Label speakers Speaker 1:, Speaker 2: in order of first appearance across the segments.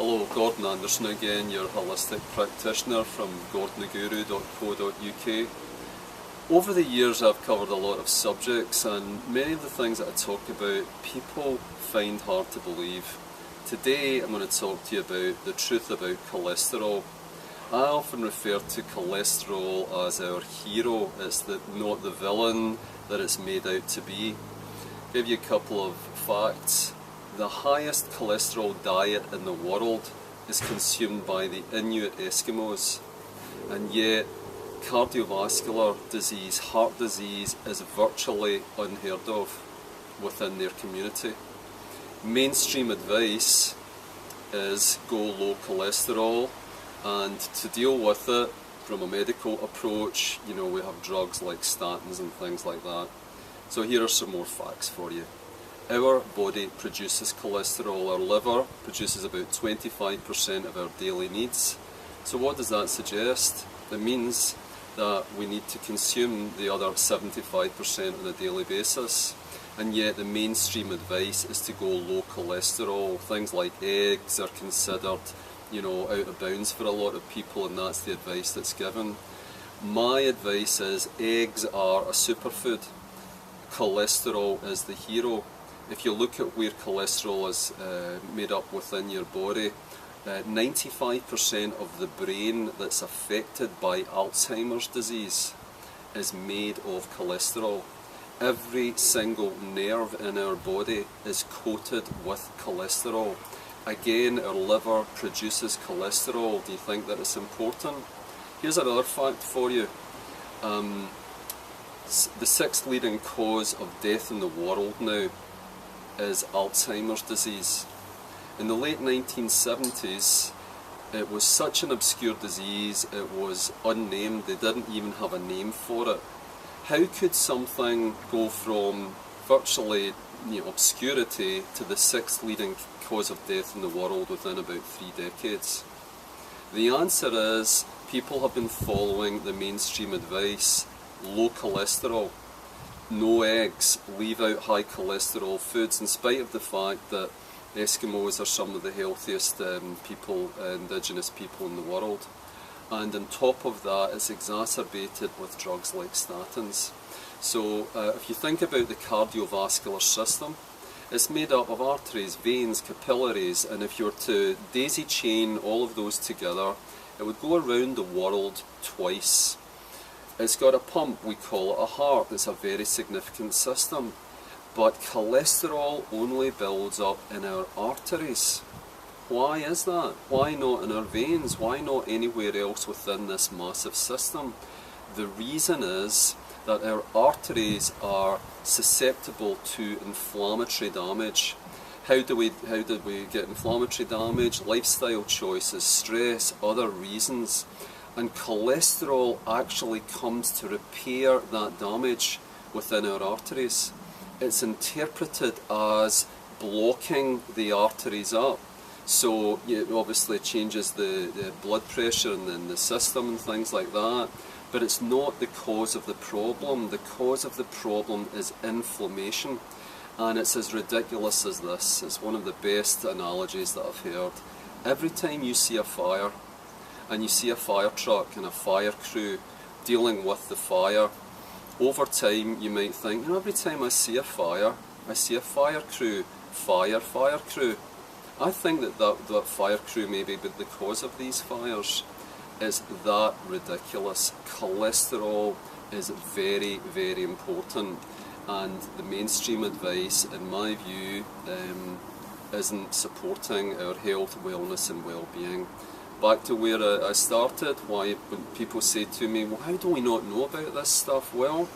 Speaker 1: Hello, Gordon Anderson again, your holistic practitioner from gordontheguru.co.uk. Over the years I've covered a lot of subjects, and many of the things that I talk about people find hard to believe. Today I'm going to talk to you about the truth about cholesterol. I often refer to cholesterol as our hero. It's not the villain that it's made out to be. I'll give you a couple of facts. The highest cholesterol diet in the world is consumed by the Inuit Eskimos, and yet cardiovascular disease, heart disease, is virtually unheard of within their community. Mainstream advice is go low cholesterol, and to deal with it from a medical approach, we have drugs like statins and things like that. So here are some more facts for you. Our body produces cholesterol. Our liver produces about 25% of our daily needs. So what does that suggest? It means that we need to consume the other 75% on a daily basis. And yet the mainstream advice is to go low cholesterol. Things like eggs are considered, out of bounds for a lot of people, and that's the advice that's given. My advice is eggs are a superfood. Cholesterol is the hero. If you look at where cholesterol is made up within your body, 95% of the brain that's affected by Alzheimer's disease is made of cholesterol. Every single nerve in our body is coated with cholesterol. Again, our liver produces cholesterol. Do you think that it's important? Here's another fact for you. The sixth leading cause of death in the world now is Alzheimer's disease. In the late 1970s, it was such an obscure disease, it was unnamed, they didn't even have a name for it. How could something go from virtually obscurity to the sixth leading cause of death in the world within about 3 decades? The answer is people have been following the mainstream advice: low cholesterol, no eggs, leave out high cholesterol foods, in spite of the fact that Eskimos are some of the healthiest indigenous people in the world. And on top of that, it's exacerbated with drugs like statins. So if you think about the cardiovascular system, it's made up of arteries, veins, capillaries, and if you were to daisy chain all of those together, it would go around the world twice. It's got a pump, we call it a heart. It's a very significant system. But cholesterol only builds up in our arteries. Why is that? Why not in our veins? Why not anywhere else within this massive system? The reason is that our arteries are susceptible to inflammatory damage. How did we get inflammatory damage? Lifestyle choices, stress, other reasons. And cholesterol actually comes to repair that damage within our arteries. It's interpreted as blocking the arteries up. So it obviously changes the blood pressure and the system and things like that. But it's not the cause of the problem. The cause of the problem is inflammation. And it's as ridiculous as this. It's one of the best analogies that I've heard. Every time you see a fire, and you see a fire truck and a fire crew dealing with the fire, over time you might think, every time I see a fire crew, fire crew. I think that fire crew may be the cause of these fires. It's that ridiculous. Cholesterol is very, very important, and the mainstream advice, in my view, isn't supporting our health, wellness and well-being. Back to where I started, when people say to me, well, how do we not know about this stuff? Well,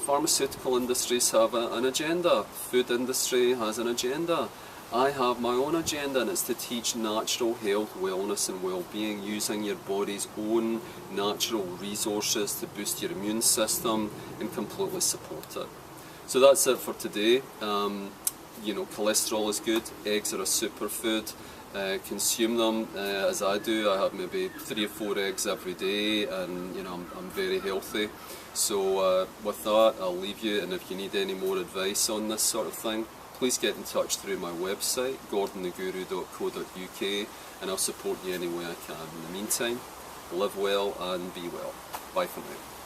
Speaker 1: pharmaceutical industries have an agenda, food industry has an agenda. I have my own agenda, and it's to teach natural health, wellness and well-being, using your body's own natural resources to boost your immune system and completely support it. So that's it for today. Cholesterol is good, eggs are a superfood. Consume them as I do. I have maybe 3 or 4 eggs every day, and I'm very healthy. So with that, I'll leave you, and if you need any more advice on this sort of thing, please get in touch through my website, gordontheguru.co.uk, and I'll support you any way I can. In the meantime, live well and be well. Bye for now.